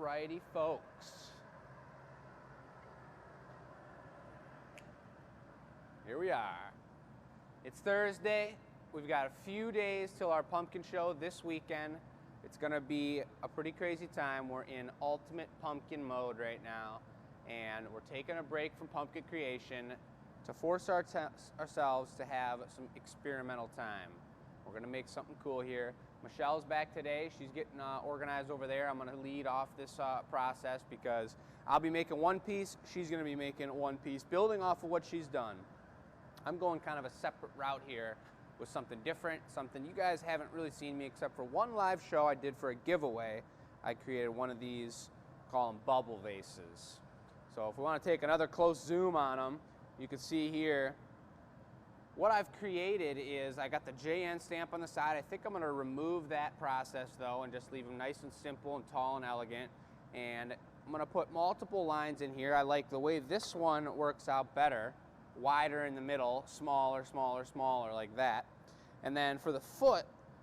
Alrighty, folks. Here we are. It's Thursday. We've got a few days till our pumpkin show this weekend. It's going to be a pretty crazy time. We're in ultimate pumpkin mode right now, and we're taking a break from pumpkin creation to force ourselves to have some experimental time. We're going to make something cool here. Michelle's back today. She's getting organized over there. I'm going to lead off this process because I'll be making one piece. She's going to be making one piece, building off of what she's done. I'm going kind of a separate route here with something different, something you guys haven't really seen me except for one live show I did for a giveaway. I created one of these, call them bubble vases. So if we want to take another close zoom on them, you can see here what I've created is I got the JN stamp on the side. I think I'm going to remove that process though and just leave them nice and simple and tall and elegant. And I'm going to put multiple lines in here. I like the way this one works out better. Wider in the middle, smaller, smaller, smaller, like that. And then for the foot,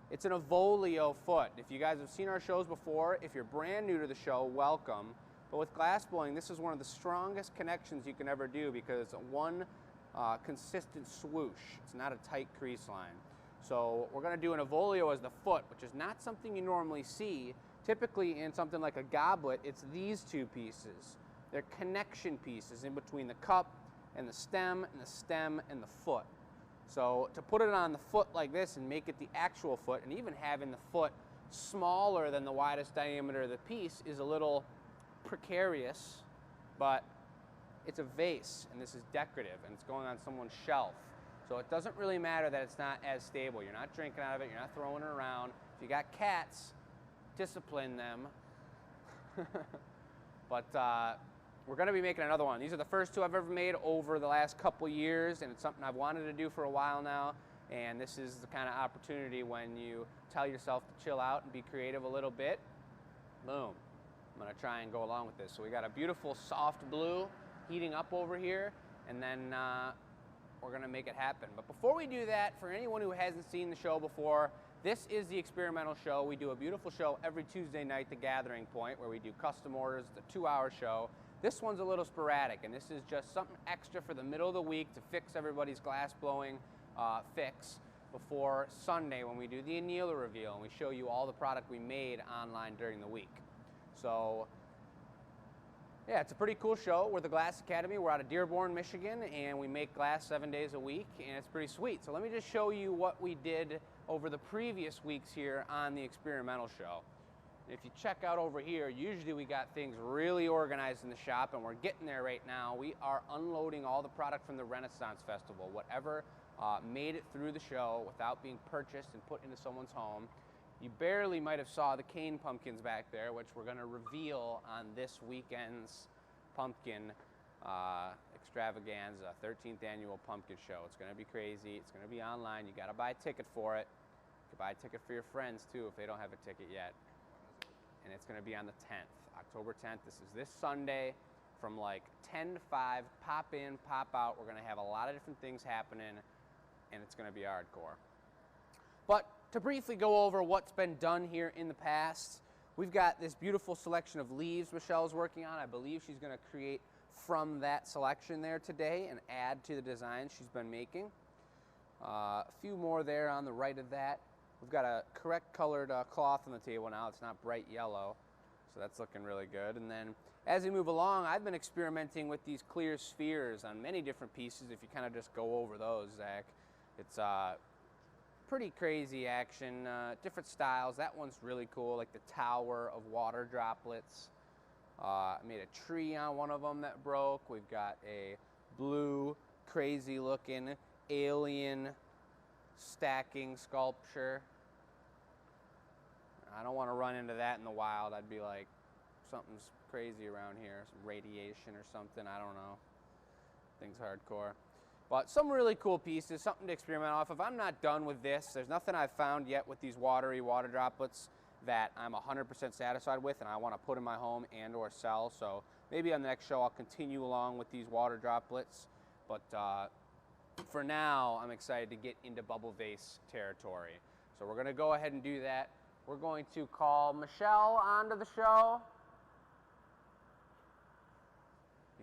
it's an Avolio foot. If you guys have seen our shows before, if you're brand new to the show, welcome. But with glass blowing, this is one of the strongest connections you can ever do because it's one consistent swoosh. It's not a tight crease line. So we're going to do an Avolio as the foot, which is not something you normally see. Typically in something like a goblet, it's these two pieces. They're connection pieces in between the cup and the stem and the stem and the foot. So to put it on the foot like this and make it the actual foot, and even having the foot smaller than the widest diameter of the piece is a little precarious, but it's a vase and this is decorative and it's going on someone's shelf. So it doesn't really matter that it's not as stable. You're not drinking out of it, you're not throwing it around. If you got cats, discipline them. But we're going to be making another one. These are the first two I've ever made over the last couple years, and it's something I've wanted to do for a while now. And this is the kind of opportunity when you tell yourself to chill out and be creative a little bit. Boom. I'm going to try and go along with this. So we got a beautiful soft blue heating up over here, and then we're going to make it happen. But before we do that, for anyone who hasn't seen the show before, this is the experimental show. We do a beautiful show every Tuesday night, The Gathering Point, where we do custom orders, the 2-hour show. This one's a little sporadic, and this is just something extra for the middle of the week to fix everybody's glass blowing fix before Sunday when we do the annealer reveal and we show you all the product we made online during the week. So yeah, it's a pretty cool show. We're the Glass Academy. We're out of Dearborn, Michigan, and we make glass 7 days a week, and it's pretty sweet. So let me just show you what we did over the previous weeks here on the experimental show. If you check out over here, usually we got things really organized in the shop, and we're getting there right now. We are unloading all the product from the Renaissance Festival, whatever made it through the show without being purchased and put into someone's home. You barely might have saw the cane pumpkins back there, which we're going to reveal on this weekend's pumpkin extravaganza, 13th annual pumpkin show. It's going to be crazy. It's going to be online. You got to buy a ticket for it. You can buy a ticket for your friends too if they don't have a ticket yet. And it's going to be on the 10th, October 10th. This is this Sunday from like 10 to 5. Pop in, pop out. We're going to have a lot of different things happening, and it's going to be hardcore. But to briefly go over what's been done here in the past, we've got this beautiful selection of leaves Michelle's working on. I believe she's going to create from that selection there today and add to the design she's been making. A few more there on the right of that. We've got a correct colored cloth on the table now. It's not bright yellow, so that's looking really good. And then as we move along, I've been experimenting with these clear spheres on many different pieces. If you kind of just go over those, Zach, it's pretty crazy action, different styles. That one's really cool, like the tower of water droplets. I made a tree on one of them that broke. We've got a blue, crazy looking alien stacking sculpture. I don't want to run into that in the wild. I'd be like, something's crazy around here, some radiation or something, I don't know. Things hardcore. But some really cool pieces, something to experiment off of. I'm not done with this. There's nothing I've found yet with these watery water droplets that I'm 100% satisfied with and I want to put in my home and or sell. So maybe on the next show I'll continue along with these water droplets. But for now, I'm excited to get into bubble vase territory. So we're going to go ahead and do that. We're going to call Michelle onto the show.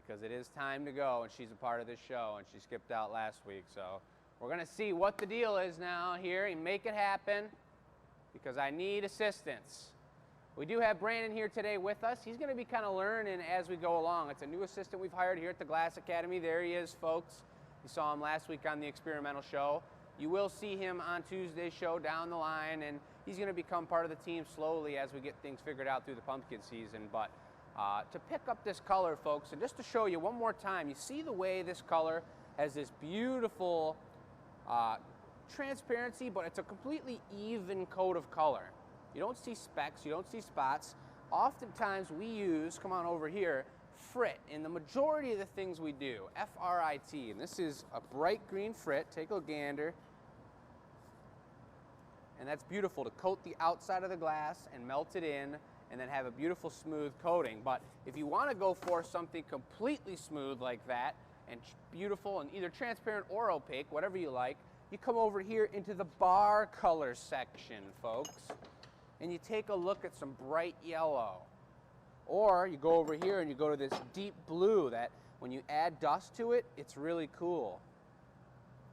because it is time to go, and she's a part of this show, and she skipped out last week. So we're going to see what the deal is now here and make it happen, because I need assistance. We do have Brandon here today with us. He's going to be kind of learning as we go along. It's a new assistant we've hired here at the Glass Academy. There he is, folks. You saw him last week on the experimental show. You will see him on Tuesday's show down the line, and he's going to become part of the team slowly as we get things figured out through the pumpkin season. But to pick up this color, folks, and just to show you one more time, you see the way this color has this beautiful transparency, but it's a completely even coat of color. You don't see specks, you don't see spots. Oftentimes we use, come on over here, frit in the majority of the things we do, F-R-I-T, and this is a bright green frit. Take a gander. And that's beautiful to coat the outside of the glass and melt it in and then have a beautiful smooth coating. But if you want to go for something completely smooth like that and beautiful and either transparent or opaque, whatever you like, you come over here into the bar color section, folks, and you take a look at some bright yellow. Or you go over here and you go to this deep blue that when you add dust to it, it's really cool.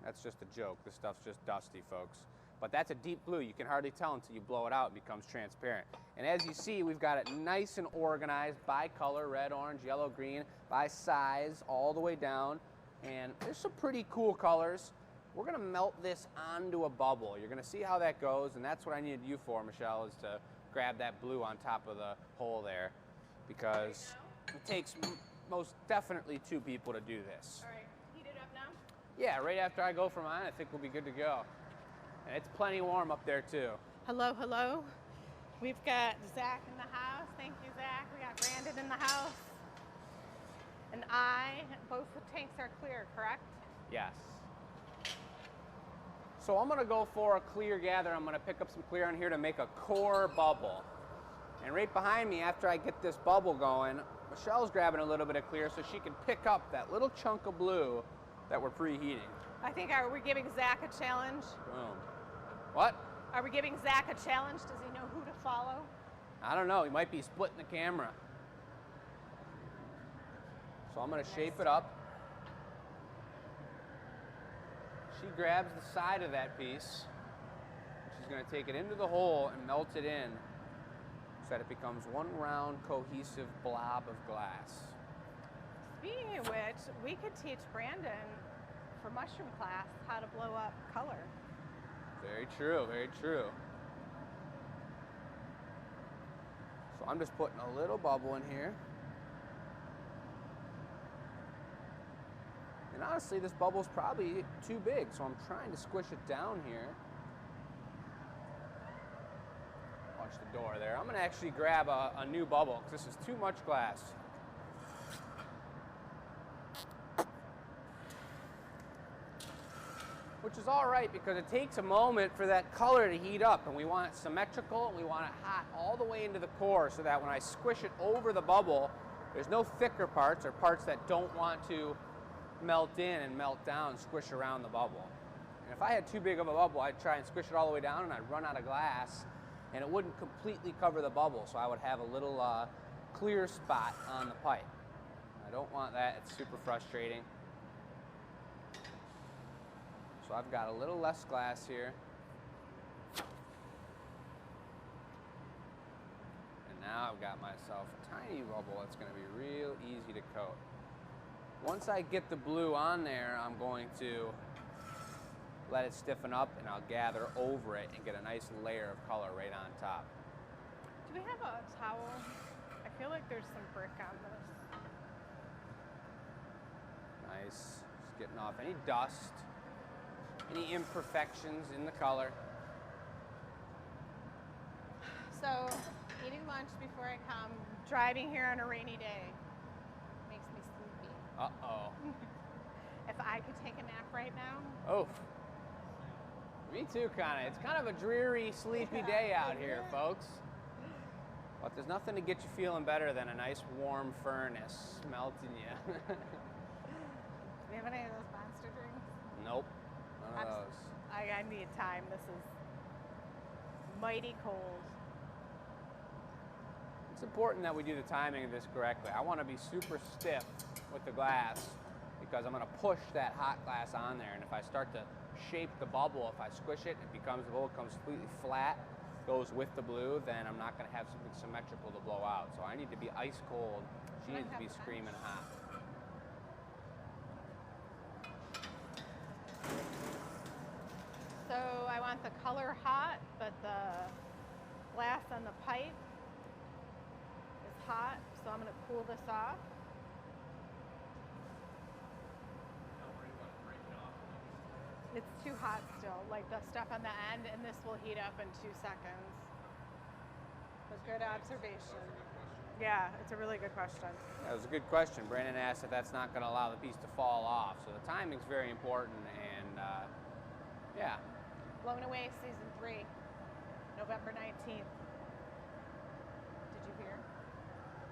That's just a joke. This stuff's just dusty, folks. But that's a deep blue. You can hardly tell until you blow it out. It becomes transparent. And as you see, we've got it nice and organized by color, red, orange, yellow, green, by size, all the way down. And there's some pretty cool colors. We're going to melt this onto a bubble. You're going to see how that goes, and that's what I needed you for, Michelle, is to grab that blue on top of the hole there, because it takes most definitely 2 people to do this. All right, heat it up now? Yeah, right after I go for mine, I think we'll be good to go. And it's plenty warm up there, too. Hello, hello. We've got Zach in the house. Thank you, Zach. We got Brandon in the house. And both the tanks are clear, correct? Yes. So I'm going to go for a clear gather. I'm going to pick up some clear on here to make a core bubble. And right behind me, after I get this bubble going, Michelle's grabbing a little bit of clear so she can pick up that little chunk of blue that we're preheating. I think, are we giving Zach a challenge? Boom. What? Are we giving Zach a challenge? Does he know who to follow? I don't know. He might be splitting the camera. So I'm going to shape it up. She grabs the side of that piece. She's going to take it into the hole and melt it in so that it becomes one round, cohesive blob of glass. Speaking of which, we could teach Brandon for mushroom class how to blow up color. Very true, very true. So I'm just putting a little bubble in here. And honestly, this bubble's probably too big, so I'm trying to squish it down here. Watch the door there. I'm gonna actually grab a new bubble, because this is too much glass. Which is all right, because it takes a moment for that color to heat up, and we want it symmetrical, and we want it hot all the way into the core so that when I squish it over the bubble, there's no thicker parts or parts that don't want to melt in and melt down, squish around the bubble. And if I had too big of a bubble, I'd try and squish it all the way down and I'd run out of glass and it wouldn't completely cover the bubble, so I would have a little clear spot on the pipe. I don't want that. It's super frustrating. So I've got a little less glass here. And now I've got myself a tiny bubble that's going to be real easy to coat. Once I get the blue on there, I'm going to let it stiffen up and I'll gather over it and get a nice layer of color right on top. Do we have a towel? I feel like there's some brick on this. Nice. Just getting off any dust, any imperfections in the color. So, eating lunch before I come, driving here on a rainy day, makes me sleepy. Uh-oh. If I could take a nap right now. Oh. Me too, kind of. It's kind of a dreary, sleepy day out here, folks. But there's nothing to get you feeling better than a nice warm furnace melting you. Do we have any of those monster drinks? Nope. None of those. I need time. This is mighty cold. It's important that we do the timing of this correctly. I want to be super stiff with the glass because I'm going to push that hot glass on there. And if I start to shape the bubble, if I squish it, it becomes, the bubble comes completely flat, goes with the blue, then I'm not going to have something symmetrical to blow out. So I need to be ice cold. She needs to be screaming hot. So I want the color hot, but the glass on the pipe is hot. So I'm going to cool this off. It's too hot still, like the stuff on the end, and this will heat up in 2 seconds. But good observation. Yeah, it's a really good question. That was a good question. Brandon asked if that's not going to allow the piece to fall off. So the timing's very important, and yeah. Blown Away Season 3, November 19th. Did you hear?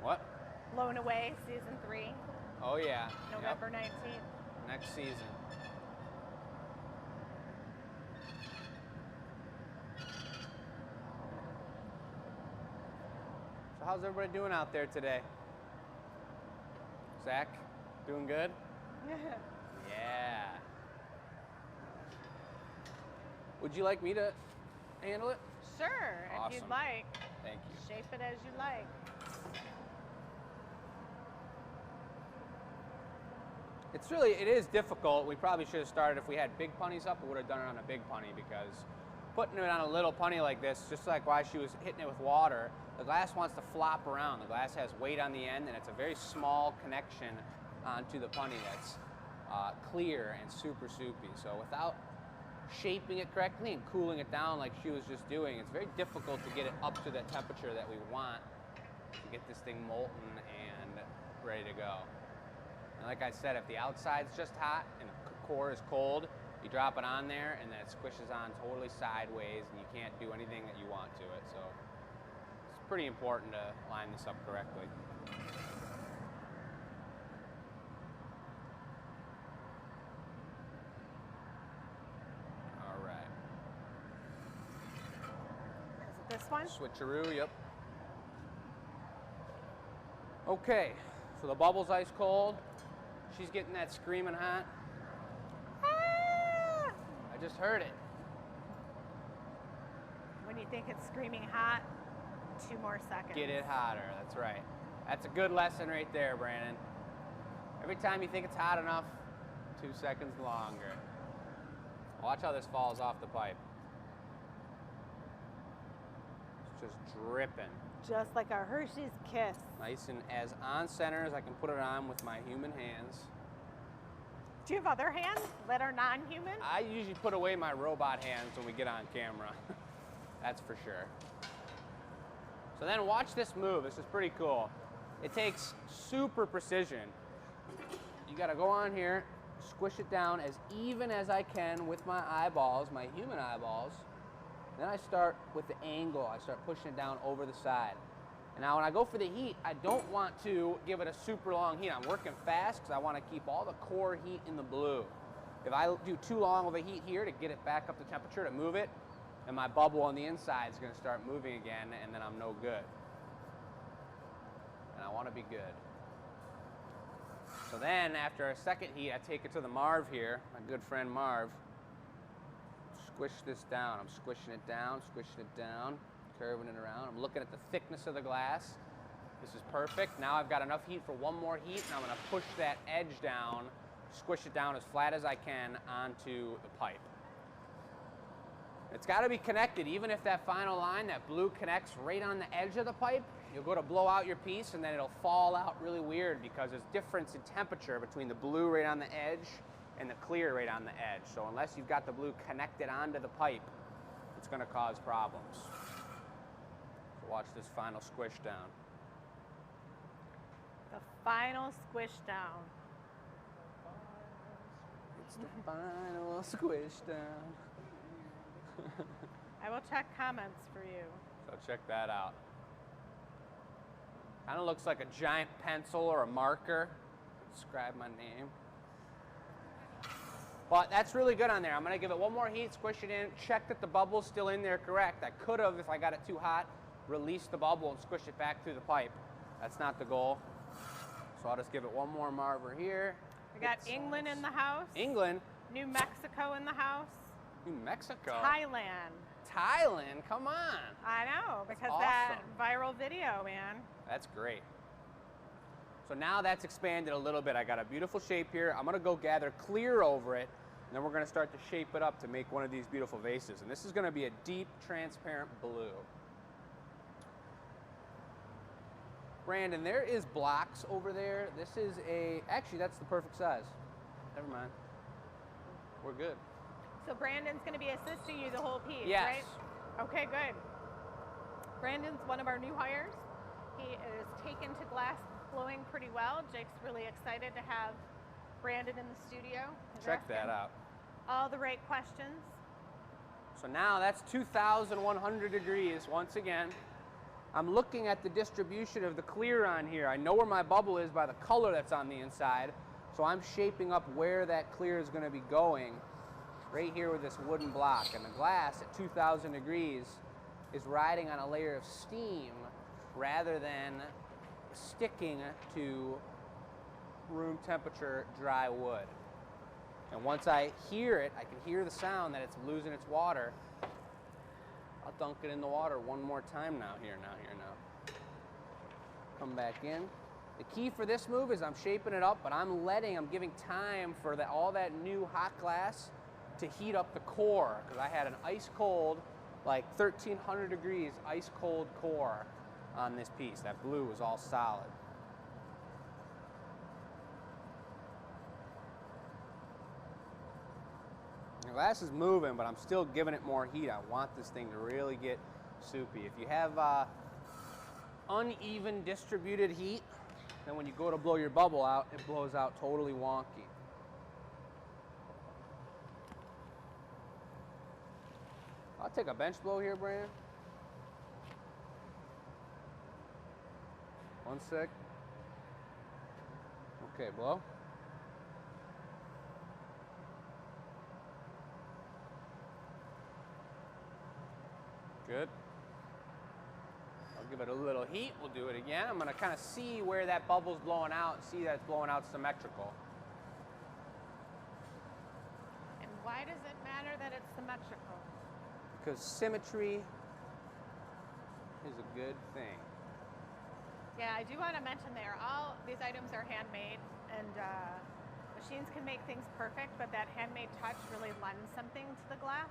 What? Blown Away Season 3, Oh yeah. November Yep. 19th. Next season. So how's everybody doing out there today? Zach, doing good? Yeah. Would you like me to handle it? Sure, if you'd Awesome. like. Thank you. Shape it as you like. It is difficult. We probably should have started, if we had big punnies up, we would have done it on a big punny, because putting it on a little punny like this, just like why she was hitting it with water, the glass wants to flop around. The glass has weight on the end, and it's a very small connection onto the punny that's clear and super soupy. So without shaping it correctly and cooling it down like she was just doing, it's very difficult to get it up to the temperature that we want to get this thing molten and ready to go. And like I said, if the outside's just hot and the core is cold, you drop it on there and then it squishes on totally sideways and you can't do anything that you want to it. So it's pretty important to line this up correctly. All right. Is it this one? Switcheroo, yep. Okay, so the bubble's ice cold. She's getting that screaming hot. Ah! I just heard it. When you think it's screaming hot, 2 more seconds. Get it hotter, that's right. That's a good lesson right there, Brandon. Every time you think it's hot enough, 2 seconds longer. Watch how this falls off the pipe. It's just dripping. Just like a Hershey's Kiss. Nice and as on center as I can put it on with my human hands. Do you have other hands that are non-human? I usually put away my robot hands when we get on camera. That's for sure. So then watch this move. This is pretty cool. It takes super precision. You gotta go on here, squish it down as even as I can with my eyeballs, my human eyeballs. Then I start with the angle. I start pushing it down over the side. And now when I go for the heat, I don't want to give it a super long heat. I'm working fast because I want to keep all the core heat in the blue. If I do too long of a heat here to get it back up to temperature to move it, then my bubble on the inside is going to start moving again, and then I'm no good. And I want to be good. So then after a second heat, I take it to the Marv here, my good friend Marv. Squish this down. I'm squishing it down, curving it around. I'm looking at the thickness of the glass. This is perfect. Now I've got enough heat for one more heat, and I'm going to push that edge down, squish it down as flat as I can onto the pipe. It's got to be connected. Even if that final line, that blue, connects right on the edge of the pipe, you'll go to blow out your piece, and then it'll fall out really weird because there's difference in temperature between the blue right on the edge and the clear right on the edge. So unless you've got the blue connected onto the pipe, it's going to cause problems. So watch this final squish down. The final squish down. It's the final squish down. I will check comments for you. So check that out. Kind of looks like a giant pencil or a marker. Describe my name. But that's really good on there. I'm going to give it one more heat, squish it in, check that the bubble's still in there correct. I could have, if I got it too hot, release the bubble and squish it back through the pipe. That's not the goal. So I'll just give it one more marver here. We got England in the house. England. New Mexico in the house. New Mexico. Thailand. Thailand, come on. I know, because awesome. that viral video, man. That's great. So now that's expanded a little bit. I got a beautiful shape here. I'm gonna go gather clear over it, and then we're gonna start to shape it up to make one of these beautiful vases. And this is gonna be a deep, transparent blue. Brandon, there is blocks over there. This is actually that's the perfect size. Never mind. We're good. So Brandon's going to be assisting you the whole piece, yes. right? Okay, good. Brandon's one of our new hires. He is taken to glass blowing pretty well. Jake's really excited to have Brandon in the studio. Check that out. All the right questions. So now that's 2,100 degrees once again. I'm looking at the distribution of the clear on here. I know where my bubble is by the color that's on the inside. So I'm shaping up where that clear is going to be going right here with this wooden block. And the glass at 2,000 degrees is riding on a layer of steam rather than sticking to room temperature dry wood. And once I hear it, I can hear the sound that it's losing its water. I'll dunk it in the water one more time now. Come back in. The key for this move is I'm shaping it up, but I'm giving time for all that new hot glass to heat up the core, because I had an ice cold, like 1,300 degrees, ice cold core on this piece. That blue was all solid. The glass is moving, but I'm still giving it more heat. I want this thing to really get soupy. If you have uneven distributed heat, then when you go to blow your bubble out, it blows out totally wonky. I'll take a bench blow here, Brandon. One sec. Okay, blow. Good. I'll give it a little heat. We'll do it again. I'm going to kind of see where that bubble's blowing out and see that it's blowing out symmetrical. And why does it matter that it's symmetrical? Because symmetry is a good thing. Yeah, I do want to mention all these items are handmade, and machines can make things perfect, but that handmade touch really lends something to the glass.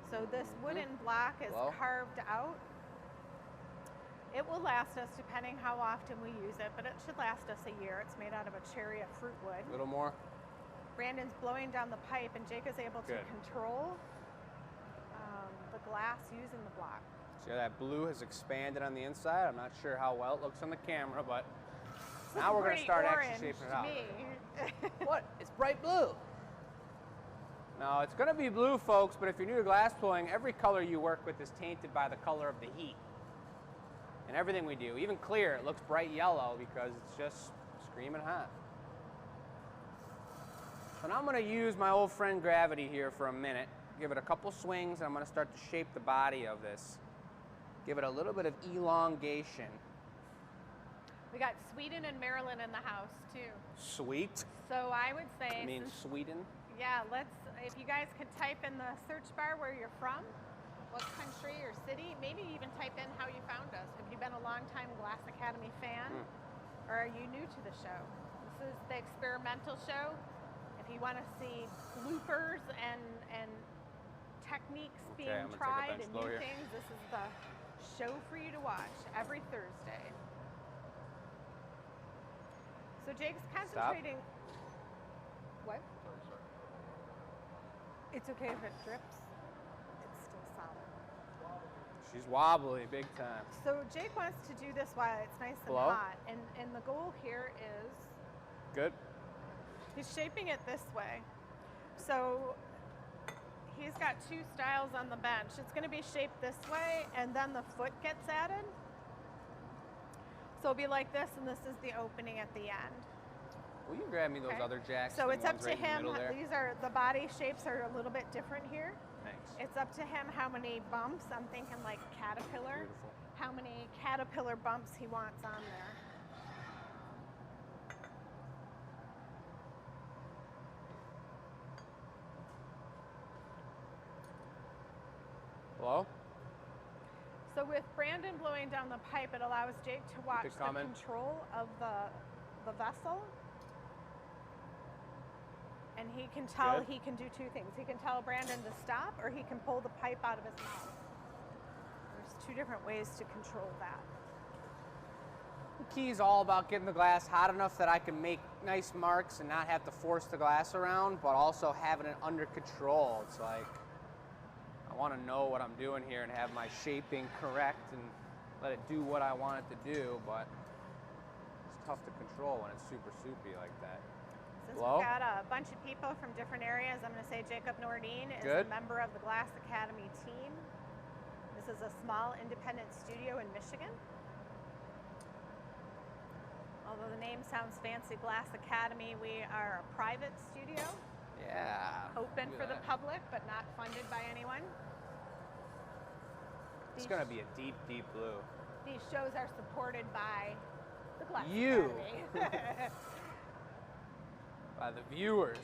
So this wooden block is carved out. It will last us, depending how often we use it, but it should last us a year. It's made out of a cherry of fruit wood. A little more. Brandon's blowing down the pipe, and Jake is able to control the glass using the block. See how that blue has expanded on the inside? I'm not sure how well it looks on the camera, but now we're going to start actually shaping it out. What? It's bright blue. No, it's going to be blue, folks, but if you're new to glass blowing, every color you work with is tainted by the color of the heat. And everything we do, even clear, it looks bright yellow because it's just screaming hot. So now I'm going to use my old friend gravity here for a minute. Give it a couple swings, and I'm going to start to shape the body of this. Give it a little bit of elongation. We got Sweden and Maryland in the house, too. Sweet. So I would say... I mean, Sweden. Yeah, if you guys could type in the search bar where you're from, what country or city, maybe even type in how you found us. Have you been a longtime Glass Academy fan? Or are you new to the show? This is the experimental show. If you want to see bloopers and techniques being tried and new things, this is the show for you to watch every Thursday. So Jake's concentrating. What? Sorry. It's okay if it drips. It's still solid. She's wobbly big time. So Jake wants to do this while it's nice and hot. And the goal here is... Good. He's shaping it this way. So he's got two styles on the bench. It's going to be shaped this way, and then the foot gets added. So it'll be like this, and this is the opening at the end. Will you grab me those other jacks? So it's up to right him. The the body shapes are a little bit different here. Thanks. It's up to him how many bumps. I'm thinking like Caterpillar. Beautiful. How many Caterpillar bumps he wants on there. Hello? So with Brandon blowing down the pipe, it allows Jake to watch the come in. control of the vessel. And he can tell, Good. he can do two things. He can tell Brandon to stop, or he can pull the pipe out of his mouth. There's two different ways to control that. The key is all about getting the glass hot enough that I can make nice marks and not have to force the glass around, but also having it under control. It's like, I want to know what I'm doing here and have my shaping correct and let it do what I want it to do, but it's tough to control when it's super soupy like that. Since Hello? we've got a bunch of people from different areas, I'm going to say Jacob Nordine is Good. a member of the Glass Academy team. This is a small independent studio in Michigan. Although the name sounds fancy, Glass Academy, we are a private studio, Yeah. open look for at the that. public, but not funded by anyone. It's going to be a deep, deep blue. These shows are supported by the Glass You. Academy. By the viewers.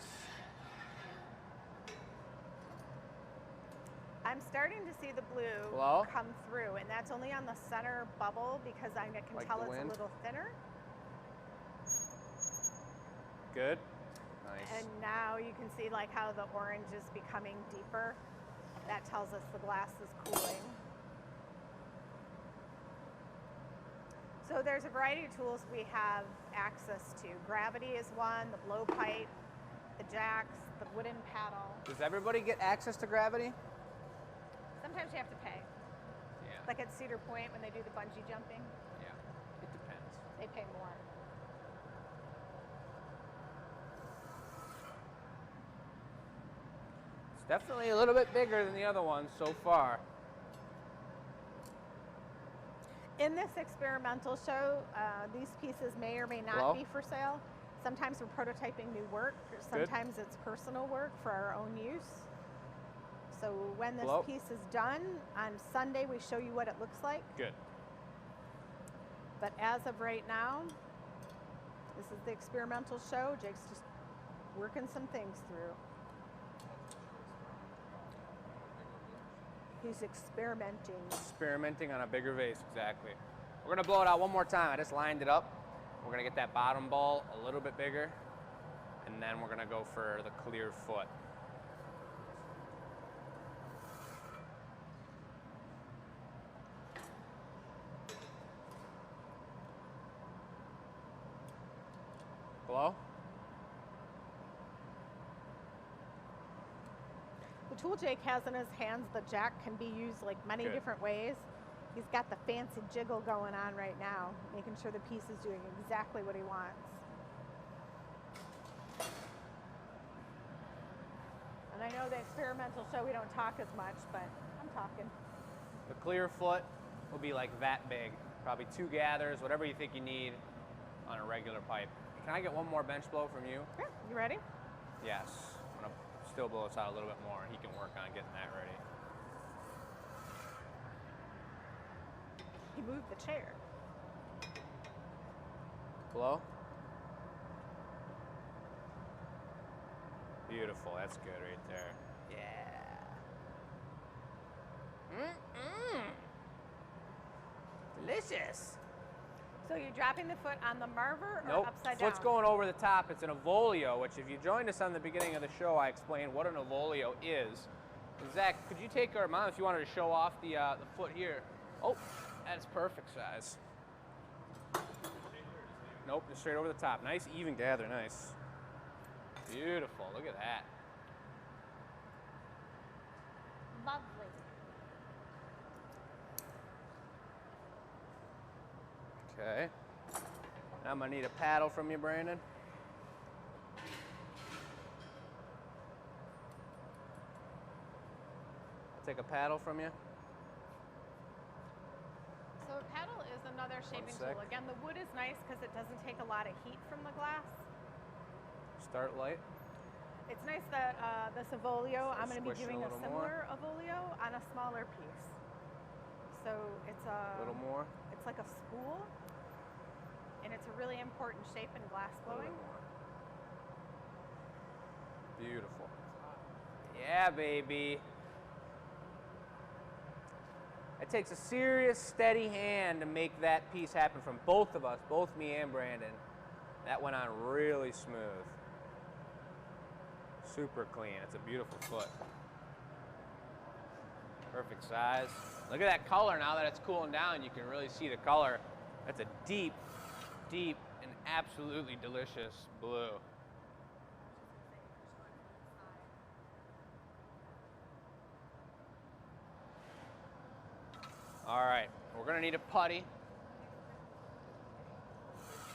I'm starting to see the blue Hello? come through, and that's only on the center bubble because I can Like tell the it's wind? a little thinner. Good. Nice. And now you can see like how the orange is becoming deeper. That tells us the glass is cooling. So there's a variety of tools we have access to. Gravity is one, the blowpipe, the jacks, the wooden paddle. Does everybody get access to gravity? Sometimes you have to pay. Yeah. Like at Cedar Point when they do the bungee jumping, Yeah. It depends. they pay more. It's definitely a little bit bigger than the other ones so far. In this experimental show, these pieces may or may not Hello? be for sale. Sometimes we're prototyping new work, or sometimes it's personal work for our own use. So when this Hello? piece is done, on Sunday we show you what it looks like. Good. But as of right now, this is the experimental show. Jake's just working some things through. He's experimenting. Experimenting on a bigger vase, exactly. We're gonna blow it out one more time. I just lined it up. We're gonna get that bottom ball a little bit bigger, and then we're gonna go for the clear foot. Hello? The tool Jake has in his hands, the jack can be used like many Good. different ways. He's got the fancy jiggle going on right now, making sure the piece is doing exactly what he wants. And I know the experimental show we don't talk as much, but I'm talking. The clear foot will be like that big. Probably 2 gathers, whatever you think you need on a regular pipe. Can I get one more bench blow from you? Yeah, you ready? Yes. I'm gonna still blow this out a little bit more. He can work on getting that ready. He moved the chair. Hello? Beautiful. That's good right there. Yeah. Delicious. So you're dropping the foot on the marver or Nope. upside down? Foot's going over the top. It's an avolio, which if you joined us on the beginning of the show, I explained what an avolio is. And Zach, could you take our mom if you wanted to show off the foot here? Oh, that's perfect size. Nope, just straight over the top. Nice even gather, nice. Beautiful, look at that. Lovely. Okay. Now I'm gonna need a paddle from you, Brandon. I'll take a paddle from you. So a paddle is another shaping sec. tool. Again, the wood is nice because it doesn't take a lot of heat from the glass. Start light. It's nice that this Avolio, I'm going to be squishing doing a a little similar Avolio on a smaller piece. So it's A little more. It's like a spool, and it's a really important shape in glass A little blowing. bit more. Beautiful. Yeah, baby. It takes a serious, steady hand to make that piece happen from both of us, both me and Brandon. That went on really smooth. Super clean. It's a beautiful foot. Perfect size. Look at that color now that it's cooling down. You can really see the color. That's a deep, deep, and absolutely delicious blue. All right, we're gonna need a putty.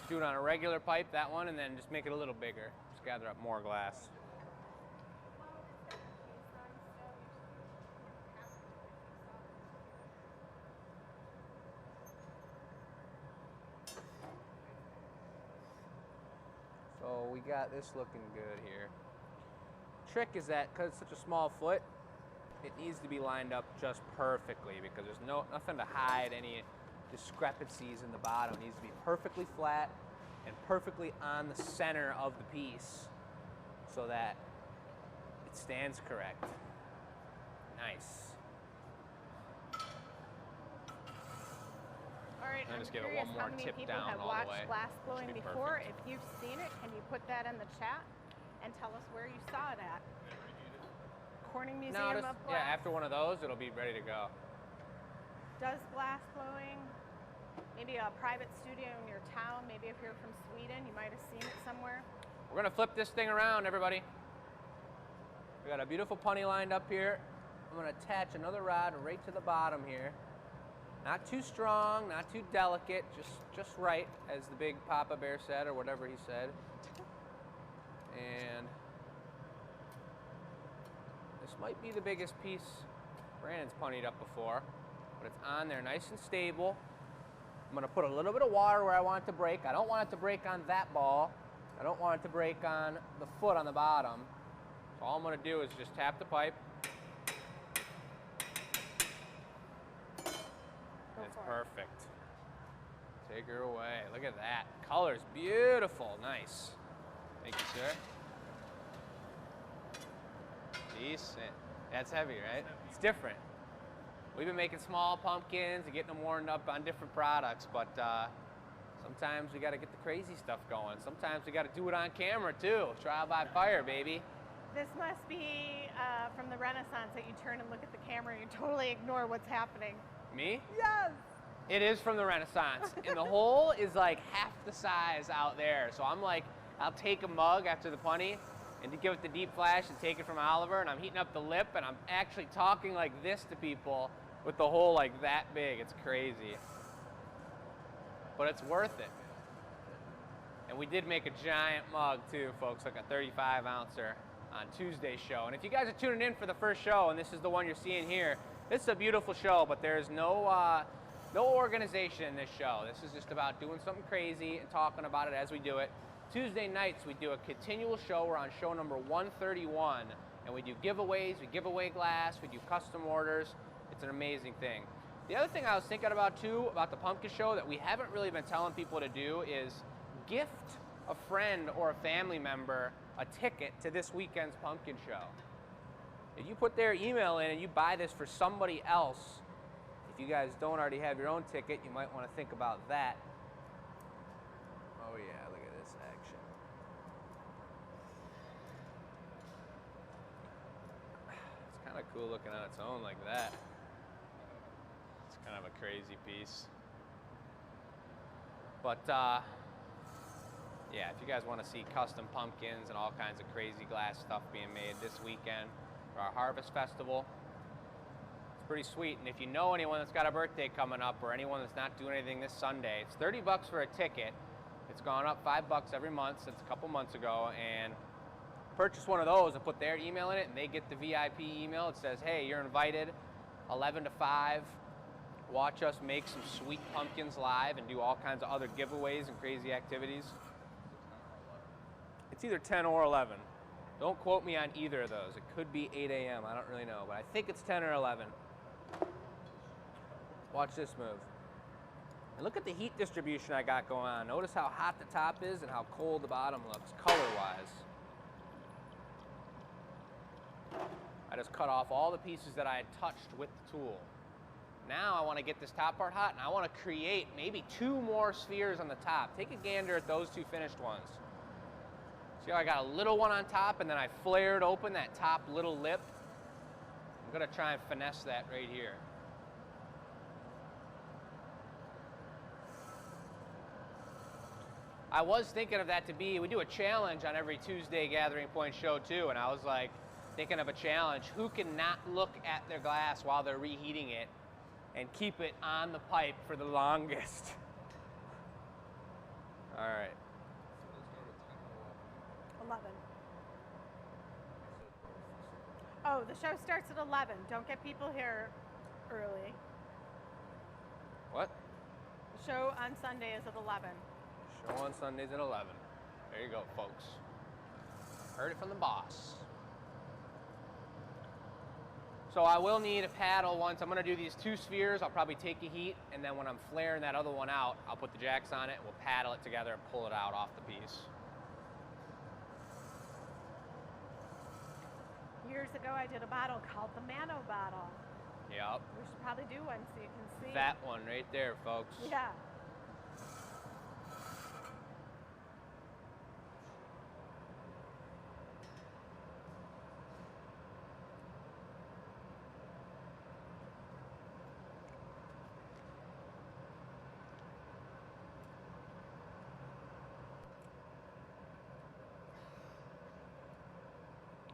Do it on a regular pipe, that one, and then just make it a little bigger. Just gather up more glass. So we got this looking good here. Trick is that because it's such a small foot, it needs to be lined up just perfectly because there's nothing to hide any discrepancies in the bottom. It needs to be perfectly flat and perfectly on the center of the piece so that it stands correct. Nice. All right, And I'm just give it curious one how more many tip people down have all the watched way. glass blowing Should be before. perfect. If you've seen it, can you put that in the chat and tell us where you saw it at? Corning Museum No, of just, Glass yeah, after one of those, it'll be ready to go. does glass blowing. Maybe a private studio in your town. Maybe if you're from Sweden, you might have seen it somewhere. We're gonna flip this thing around, everybody. We got a beautiful punny lined up here. I'm gonna attach another rod right to the bottom here. Not too strong, not too delicate, just right, as the big Papa Bear said, or whatever he said. And this might be the biggest piece Brandon's punnied up before, but it's on there nice and stable. I'm gonna put a little bit of water where I want it to break. I don't want it to break on that ball. I don't want it to break on the foot on the bottom. So all I'm gonna do is just tap the pipe. Go It's for it. perfect. Take her away. Look at that. Color's beautiful. Nice. Thank you, sir. Decent. That's heavy, right? It's different. We've been making small pumpkins and getting them warmed up on different products, but sometimes we got to get the crazy stuff going. Sometimes we got to do it on camera too. Trial by fire, baby. This must be from the Renaissance that you turn and look at the camera and you totally ignore what's happening. Me? Yes. It is from the Renaissance, and the hole is like half the size out there. So I'm like, I'll take a mug after the punny and to give it the deep flash and take it from Oliver, and I'm heating up the lip, and I'm actually talking like this to people with the hole like that big. It's crazy. But it's worth it. And we did make a giant mug too, folks, like a 35-ouncer on Tuesday's show. And if you guys are tuning in for the first show, and this is the one you're seeing here, this is a beautiful show, but there's no organization in this show. This is just about doing something crazy and talking about it as we do it. Tuesday nights, we do a continual show. We're on show number 131, and we do giveaways, we give away glass, we do custom orders. It's an amazing thing. The other thing I was thinking about too, about the pumpkin show that we haven't really been telling people to do is gift a friend or a family member a ticket to this weekend's pumpkin show. If you put their email in and you buy this for somebody else, if you guys don't already have your own ticket, you might want to think about that. Oh yeah, look at this action. It's kind of cool looking on its own like that. It's kind of a crazy piece. But yeah, if you guys want to see custom pumpkins and all kinds of crazy glass stuff being made this weekend for our Harvest Festival, it's pretty sweet. And if you know anyone that's got a birthday coming up or anyone that's not doing anything this Sunday, it's $30 for a ticket. It's gone up $5 every month since a couple months ago, and purchase one of those and put their email in it, and they get the VIP email. It says, hey, you're invited 11 to 5. Watch us make some sweet pumpkins live and do all kinds of other giveaways and crazy activities. It's either 10 or 11. Don't quote me on either of those. It could be 8 a.m. I don't really know, but I think it's 10 or 11. Watch this move. And look at the heat distribution I got going on. Notice how hot the top is and how cold the bottom looks, color-wise. I just cut off all the pieces that I had touched with the tool. Now I want to get this top part hot, and I want to create maybe 2 more spheres on the top. Take a gander at those 2 finished ones. See how I got a little one on top, and then I flared open that top little lip? I'm going to try and finesse that right here. I was thinking of that to be, we do a challenge on every Tuesday Gathering Point show too, and I was like, thinking of a challenge. Who can not look at their glass while they're reheating it and keep it on the pipe for the longest? All right. 11. Oh, the show starts at 11. Don't get people here early. What? The show on Sunday is at 11. Show on Sundays at 11. There you go, folks. Heard it from the boss. So I will need a paddle once. I'm going to do these 2 spheres. I'll probably take a heat, and then when I'm flaring that other one out, I'll put the jacks on it, we'll paddle it together and pull it out off the piece. Years ago, I did a bottle called the Mano bottle. Yep. We should probably do one so you can see. That one right there, folks. Yeah.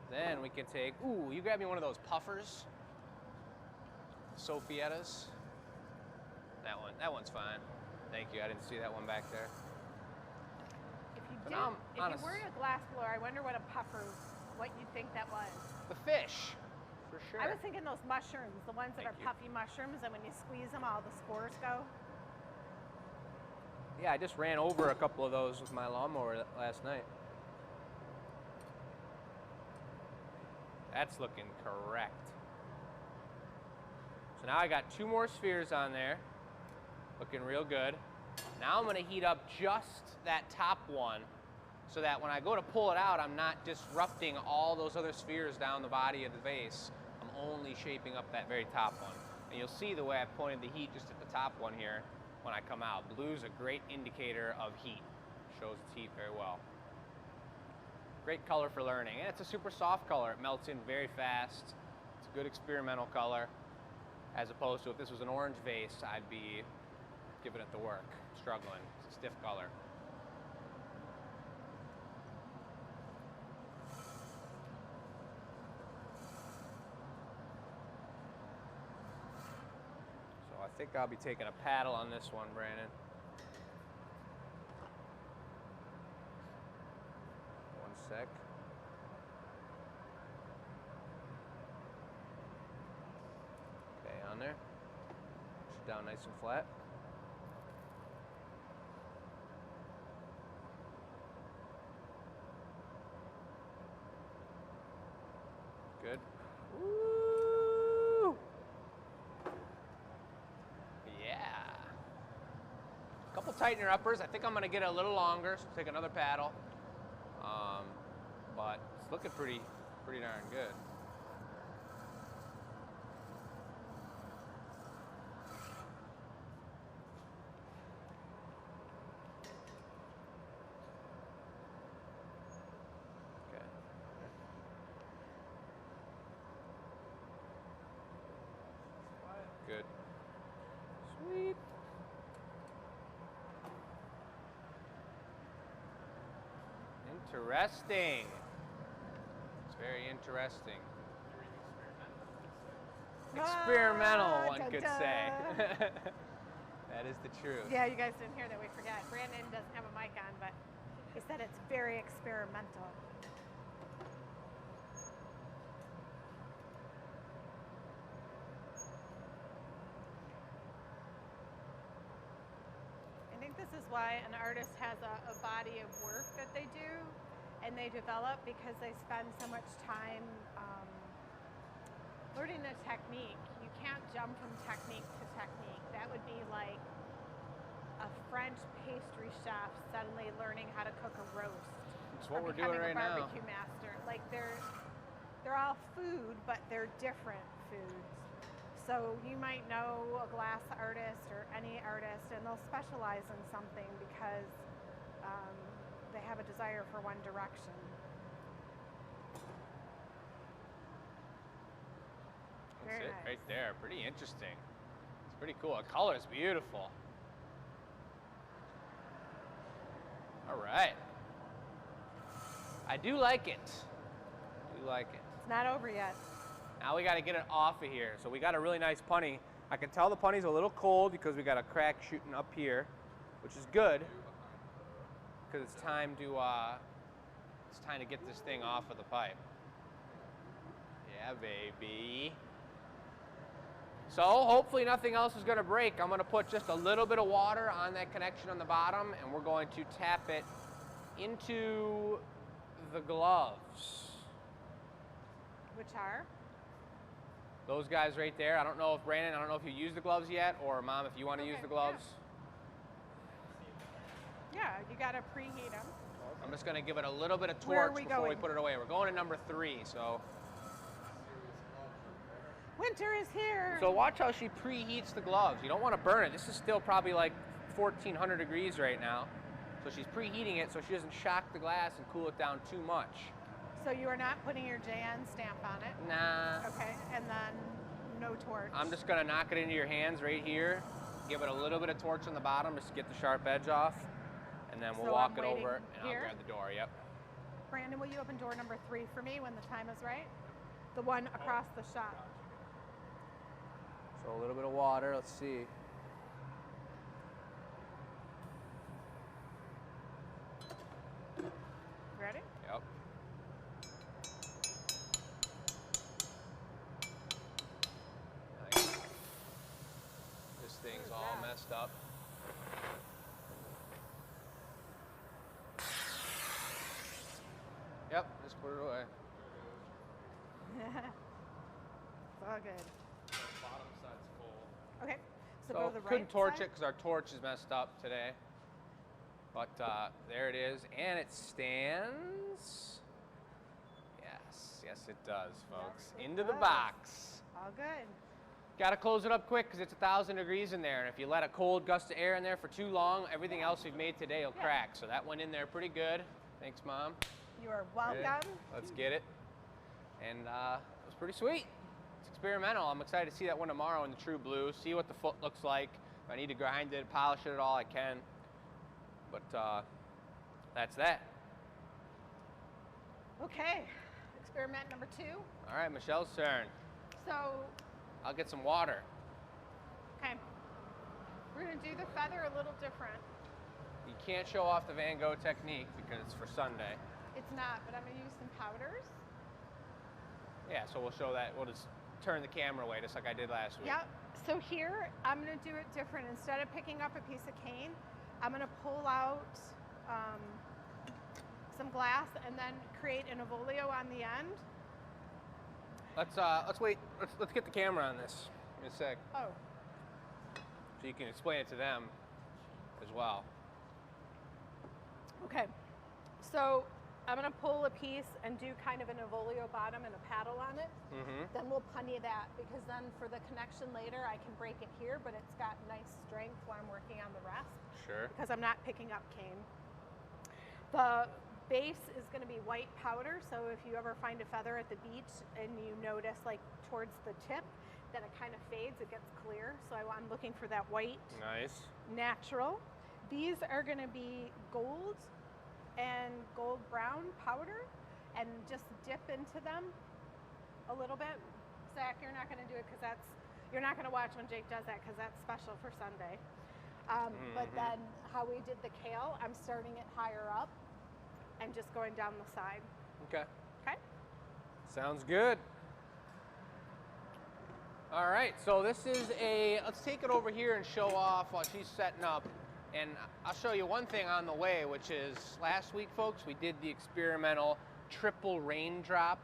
Then we can take, ooh, you grab me one of those puffers. Sofiettas. That one's fine. Thank you, I didn't see that one back there. If you But did, now if I'm you were in a glass blower, I wonder what a puffer, what you'd think that was. The fish, for sure. I was thinking those mushrooms, the ones that Thank are you. puffy mushrooms, and when you squeeze them, all the spores go. Yeah, I just ran over a couple of those with my lawnmower last night. That's looking correct. So now I got 2 more spheres on there, looking real good. Now I'm going to heat up just that top one so that when I go to pull it out, I'm not disrupting all those other spheres down the body of the vase. I'm only shaping up that very top one. And you'll see the way I pointed the heat just at the top one here when I come out. Blue's a great indicator of heat. Shows its heat very well. Great color for learning. And it's a super soft color. It melts in very fast. It's a good experimental color. As opposed to if this was an orange vase, I'd be giving it the work, struggling. It's a stiff color. So I think I'll be taking a paddle on this one, Brandon. One sec. Okay, on there. Push it down nice and flat. Good. Woo! Yeah. A couple tightener uppers. I think I'm gonna get it a little longer, so take another paddle. But it's looking pretty darn good. Okay. Good. Sweet. Interesting. It's very interesting. Experimental, one could say. That is the truth. Yeah, you guys didn't hear that. We forgot. Brandon doesn't have a mic on, but he said it's very experimental. I think this is why an artist has a body of work that they do, and they develop because they spend so much time learning a technique. You can't jump from technique to technique. That would be like a French pastry chef suddenly learning how to cook a roast. That's what or we're doing becoming right a now. barbecue master. Like they're all food, but they're different foods. So you might know a glass artist or any artist, and they'll specialize in something because they have a desire for one direction. That's Very it nice. right there. Pretty interesting. It's pretty cool. The color's beautiful. All right. I do like it. I do like it. It's not over yet. Now we got to get it off of here. So we got a really nice punny. I can tell the punny's a little cold because we got a crack shooting up here, which is good because it's time to get this thing off of the pipe. Yeah, baby. So hopefully nothing else is going to break. I'm going to put just a little bit of water on that connection on the bottom, and we're going to tap it into the gloves. Which are? Those guys right there. I don't know if Brandon, I don't know if you used the gloves yet, or Mom, if you want to use the gloves. Yeah, you got to preheat them. I'm just going to give it a little bit of Where are torch we before we going? put it away. We're going to number 3. So Winter is here. watch how she preheats the gloves. You don't want to burn it. This is still probably like 1,400 degrees right now. So she's preheating it so she doesn't shock the glass and cool it down too much. So you are not putting your JN stamp on it? Nah. Okay, and then no torch. I'm just going to knock it into your hands right here. Give it a little bit of torch on the bottom just to get the sharp edge off. And then we'll So walk I'm it over waiting and here? I'll grab the door. Yep. Brandon, will you open door number 3 for me when the time is right? The one across the shop. So a little bit of water. Let's see. Ready? Yep. Nice. This thing's What is all that? messed up. Yep, just put it away. It's all good. Bottom side's full. Okay, so So go to the right couldn't torch side. it because our torch is messed up today. But there it is, and it stands. Yes, it does, folks. Yes, it Into the does. box. All good. Got to close it up quick because it's 1,000 degrees in there, and if you let a cold gust of air in there for too long, everything else we've made today will Yeah. crack. So that went in there pretty good. Thanks, Mom. You are Ready? welcome. Let's get it. And it was pretty sweet. It's experimental. I'm excited to see that one tomorrow in the true blue, see what the foot looks like. If I need to grind it, polish it at all, I can. But that's that. Okay, experiment number 2. All right, Michelle's turn. So, I'll get some water. okay, we're gonna do the feather a little different. You can't show off the Van Gogh technique because it's for Sunday. It's not, but I'm gonna use some powders. Yeah, so we'll show that. We'll just turn the camera away just like I did last week. Yep. So here, I'm gonna do it different. Instead of picking up a piece of cane, I'm gonna pull out some glass and then create an avolio on the end. Let's wait. Let's get the camera on this in a sec, Oh, so you can explain it to them as well. okay. So I'm gonna pull a piece and do kind of an avolio bottom and a paddle on it. Mm-hmm. Then we'll punny that because then for the connection later, I can break it here, but it's got nice strength while I'm working on the rest Sure. because I'm not picking up cane. The base is going to be white powder, so if you ever find a feather at the beach and you notice like towards the tip that it kind of fades, it gets clear. So I'm looking for that white Nice. natural. These are going to be gold and gold brown powder, and just dip into them a little bit. Zach, you're not going to do it because you're not going to watch when Jake does that because that's special for Sunday. But then how we did the kale, I'm starting it higher up and just going down the side. Okay. Okay? Sounds good. All right, so this is let's take it over here and show off while she's setting up. And I'll show you one thing on the way, which is last week, folks, we did the experimental triple raindrop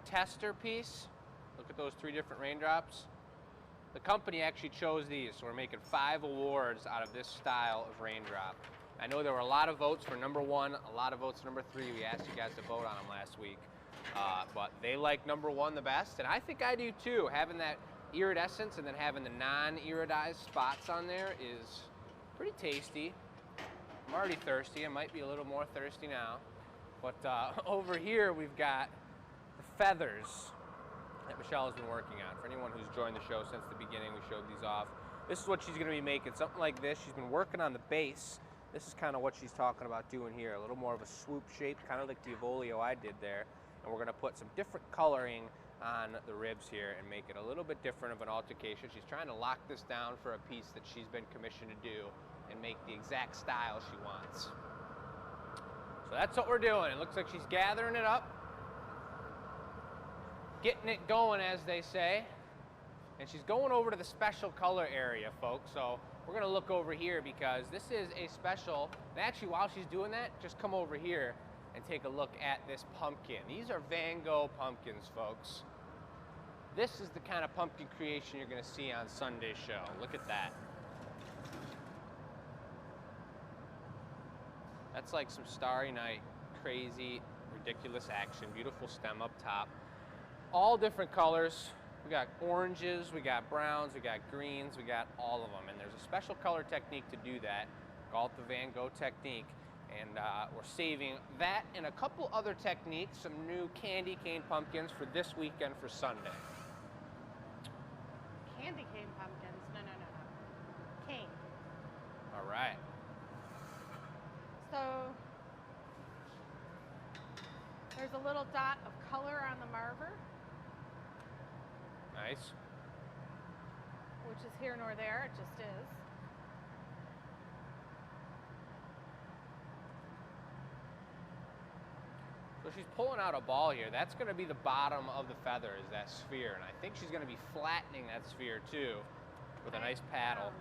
tester piece. Look at those 3 different raindrops. The company actually chose these, so we're making 5 awards out of this style of raindrop. I know there were a lot of votes for number 1, a lot of votes for number 3. We asked you guys to vote on them last week, but they like number 1 the best, and I think I do too. Having that iridescence and then having the non-iridized spots on there is pretty tasty. I'm already thirsty. I might be a little more thirsty now. But over here we've got the feathers that Michelle has been working on. For anyone who's joined the show since the beginning, we showed these off. This is what she's going to be making, something like this. She's been working on the base. This is kind of what she's talking about doing here, a little more of a swoop shape, kind of like the Evolio I did there. And we're going to put some different coloring on the ribs here and make it a little bit different of an altercation. She's trying to lock this down for a piece that she's been commissioned to do and make the exact style she wants. So that's what we're doing. It looks like she's gathering it up, getting it going, as they say. And she's going over to the special color area, folks. So we're gonna look over here because this is a special, and actually while she's doing that, just come over here and take a look at this pumpkin. These are Van Gogh pumpkins, folks. This is the kind of pumpkin creation you're gonna see on Sunday's show. Look at that. That's like some Starry Night, crazy, ridiculous action. Beautiful stem up top. All different colors. We got oranges, we got browns, we got greens, we got all of them. And there's a special color technique to do that, called the Van Gogh technique. And we're saving that and a couple other techniques, some new candy cane pumpkins for this weekend for Sunday. Candy cane pumpkins? No. Cane. All right. So there's a little dot of color on the marver, Nice. which is here nor there, it just is. So she's pulling out a ball here. That's going to be the bottom of the feather, is that sphere. And I think she's going to be flattening that sphere too with a nice paddle.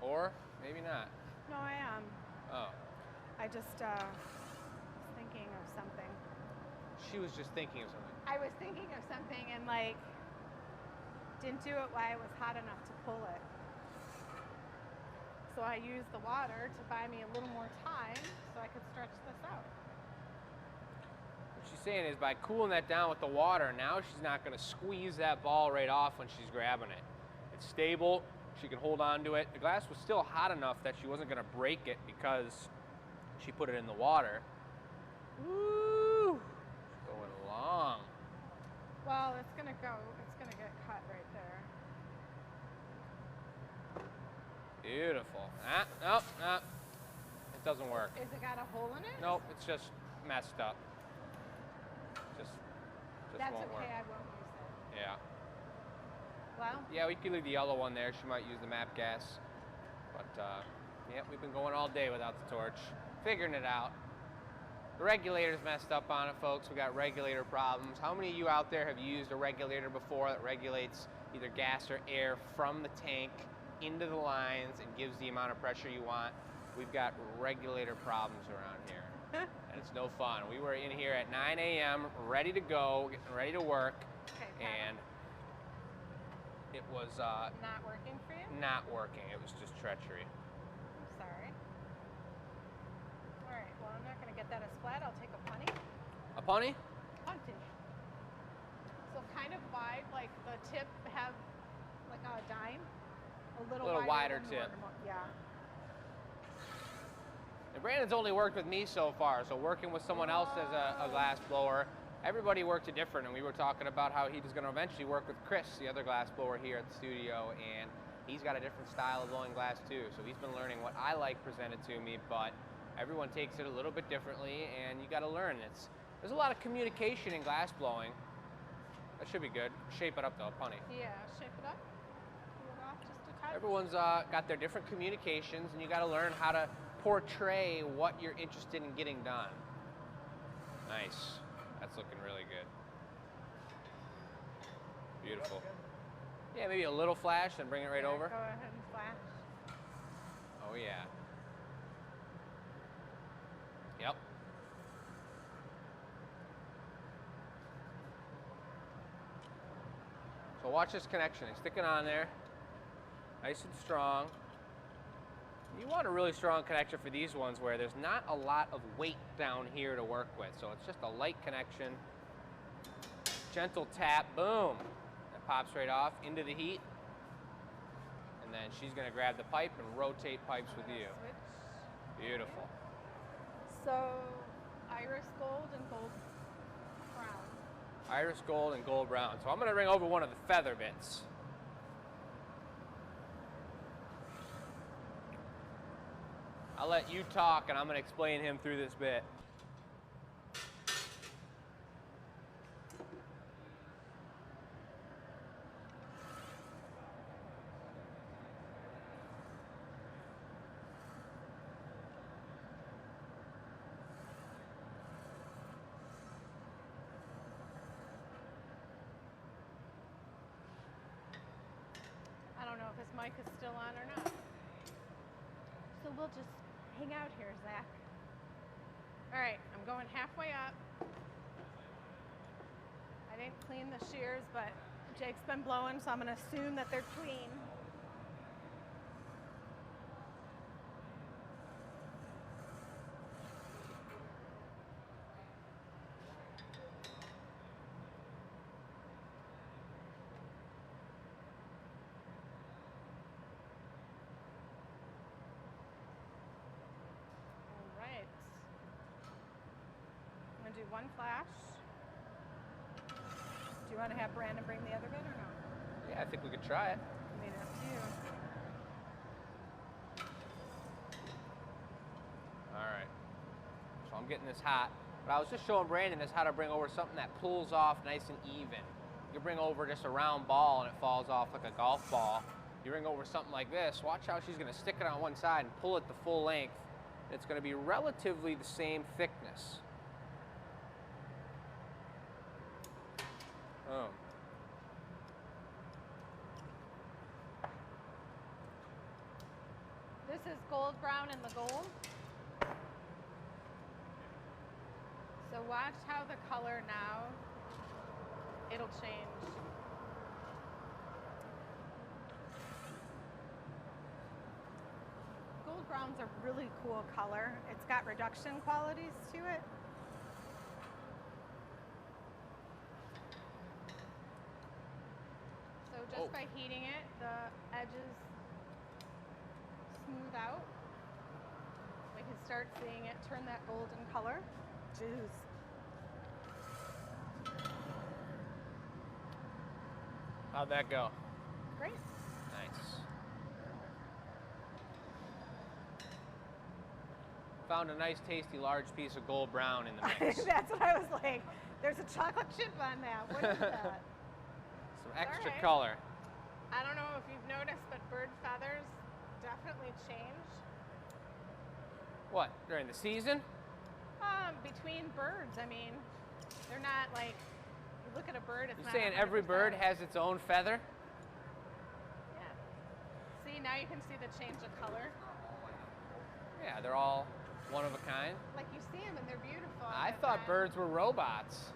Or maybe not. No, I am. Oh. I just was thinking of something. She was just thinking of something. I was thinking of something and like didn't do it while it was hot enough to pull it. So I used the water to buy me a little more time so I could stretch this out. What she's saying is by cooling that down with the water, now she's not going to squeeze that ball right off when she's grabbing it. It's stable. She can hold on to it. The glass was still hot enough that she wasn't going to break it because she put it in the water. Woo! It's going along. Well, it's gonna get cut right there. Beautiful. Nope. It doesn't work. Is it got a hole in it? Nope, it's just messed up. Just That's won't work. okay, I won't use it. Yeah. Well, Yeah, we could leave the yellow one there. She might use the map gas. But, yeah, we've been going all day without the torch. Figuring it out. The regulator's messed up on it, folks. We got regulator problems. How many of you out there have used a regulator before that regulates either gas or air from the tank into the lines and gives the amount of pressure you want? We've got regulator problems around here. And it's no fun. We were in here at 9 a.m. ready to go, getting ready to work. okay, And it was not working for you? not working. It was just treachery. I'm sorry. All right, well, I'm not going to get that as flat. I'll take a punny. A punny? Punty. So kind of wide, like the tip have like a dime. A little wider than tip. normal. Yeah. And Brandon's only worked with me so far, so working with someone else as a glass blower, everybody worked it different, and we were talking about how he was going to eventually work with Chris, the other glass blower here at the studio, and he's got a different style of blowing glass too, so he's been learning what I like presented to me, but everyone takes it a little bit differently, and you got to learn. There's a lot of communication in glass blowing. That should be good. Shape it up though, punny. Yeah, shape it up. Cool it off just a touch. Everyone's got their different communications, and you got to learn how to portray what you're interested in getting done. Nice. That's looking really good. Beautiful. Yeah, maybe a little flash and bring it right Yeah, over. Go ahead and flash. Oh yeah. Yep. So watch this connection. It's sticking on there. Nice and strong. You want a really strong connection for these ones where there's not a lot of weight down here to work with. So it's just a light connection. Gentle tap, boom. That pops right off into the heat. And then she's gonna grab the pipe and rotate pipes with you. Switch. Beautiful. So, iris gold and gold brown. Iris gold and gold brown. So I'm gonna bring over one of the feather bits. I'll let you talk and I'm gonna explain him through this bit. I don't know if his mic is still on or not. So we'll just hang out here, Zach. All right, I'm going halfway up. I didn't clean the shears, but Jake's been blowing, so I'm gonna assume that they're clean. All right. I'm gonna do one flash. Do you want to have Brandon bring the other bit or no? Yeah, I think we could try it. I mean, up to you. All right. So I'm getting this hot. But I was just showing Brandon this how to bring over something that pulls off nice and even. You bring over just a round ball and it falls off like a golf ball. You bring over something like this, watch how she's gonna stick it on one side and pull it the full length. It's gonna be relatively the same thickness. Boom. This is gold brown in the gold. So watch how the color now, it'll change. Gold brown's a really cool color. It's got reduction qualities to it. So just by heating it, the edges smooth out. We can start seeing it turn that golden color. Juice. How'd that go? Great. Nice. Found a nice, tasty, large piece of gold brown in the mix. That's what I was like. There's a chocolate chip on that. What is that? Some extra right. color. I don't know if you've noticed, but bird feathers definitely change. What, during the season? Between birds, I mean, they're not like, you look at a bird, it's You're not saying every 100%. bird has its own feather? Yeah. See, now you can see the change of color. Yeah, they're all one of a kind. Like you see them and they're beautiful. I but thought then- birds were robots.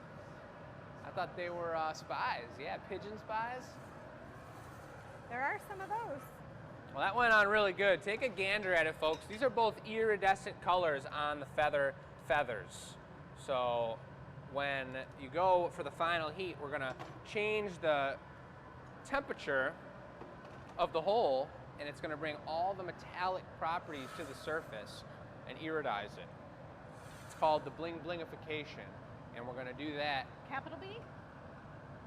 I thought they were spies. Yeah, pigeon spies. There are some of those. Well, that went on really good. Take a gander at it, folks. These are both iridescent colors on the feathers. So when you go for the final heat, we're gonna change the temperature of the hole, and it's gonna bring all the metallic properties to the surface and iridize it. It's called the bling blingification, and we're gonna do that. Capital B?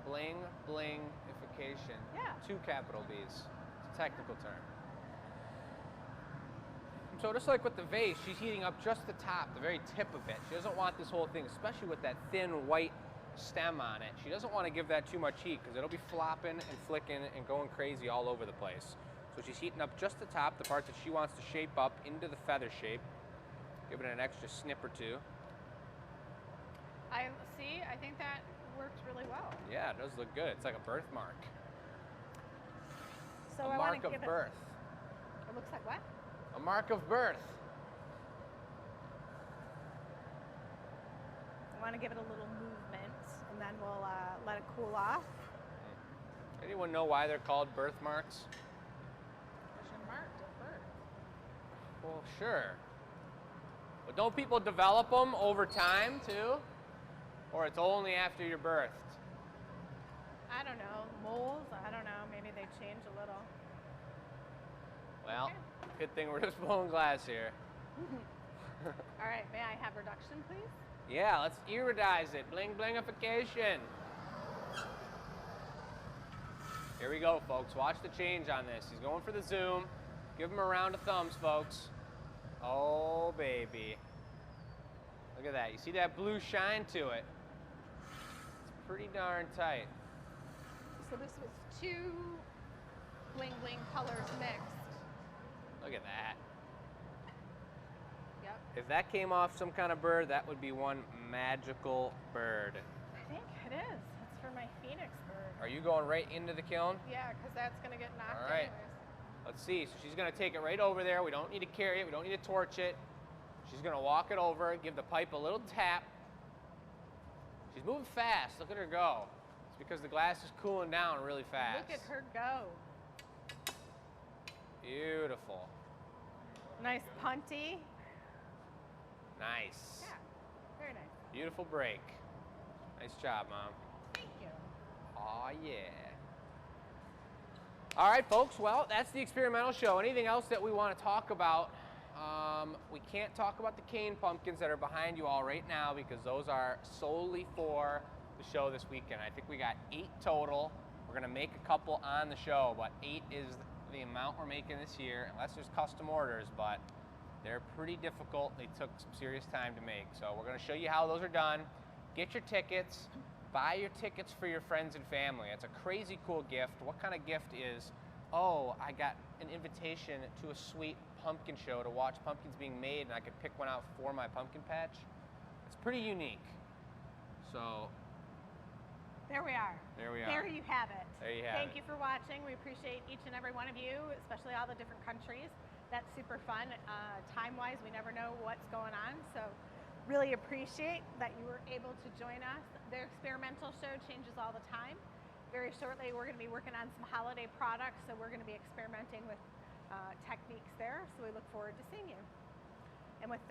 Bling blingification. Yeah. 2 capital B's. It's a technical term. So just like with the vase, she's heating up just the top, the very tip of it. She doesn't want this whole thing, especially with that thin white stem on it. She doesn't want to give that too much heat because it'll be flopping and flicking and going crazy all over the place. So she's heating up just the top, the parts that she wants to shape up into the feather shape. Give it an extra snip or two. I think that worked really well. Yeah, it does look good. It's like a birthmark. So A I mark want to of give birth. It looks like what? A mark of birth. I want to give it a little movement, and then we'll let it cool off. Anyone know why they're called birthmarks? Because you're marked at birth. Well, sure. But don't people develop them over time too? Or it's only after you're birthed? I don't know. Moles? I don't know. Maybe they change a little. Well, Okay. good thing we're just blowing glass here. All right. May I have reduction, please? Yeah, let's iridize it. Bling blingification. Here we go, folks. Watch the change on this. He's going for the zoom. Give him a round of thumbs, folks. Oh, baby. Look at that. You see that blue shine to it? It's pretty darn tight. So this was two bling bling colors mixed. Look at that. Yep. If that came off some kind of bird, that would be one magical bird. I think it is. It's for my phoenix bird. Are you going right into the kiln? Yeah, because that's going to get knocked All right. anyways. Let's see. So she's going to take it right over there. We don't need to carry it. We don't need to torch it. She's going to walk it over, give the pipe a little tap. She's moving fast. Look at her go. It's because the glass is cooling down really fast. Look at her go. Beautiful. Nice punty. Nice. Yeah, very nice. Beautiful break. Nice job, Mom. Thank you. Aw, yeah. All right, folks. Well, that's the experimental show. Anything else that we want to talk about? We can't talk about the cane pumpkins that are behind you all right now because those are solely for the show this weekend. I think we got 8 total. We're going to make a couple on the show, but 8 is the amount we're making this year, unless there's custom orders, but they're pretty difficult. They took some serious time to make. So we're going to show you how those are done. Get your tickets. Buy your tickets for your friends and family. It's a crazy cool gift. What kind of gift is, oh, I got an invitation to a sweet pumpkin show to watch pumpkins being made and I could pick one out for my pumpkin patch? It's pretty unique. So There we are. there we are. There you have it. There you have Thank it. you for watching. We appreciate each and every one of you, especially all the different countries. That's super fun. Time-wise, we never know what's going on, so really appreciate that you were able to join us. The experimental show changes all the time. Very shortly, we're going to be working on some holiday products, so we're going to be experimenting with techniques there, so we look forward to seeing you. And with that,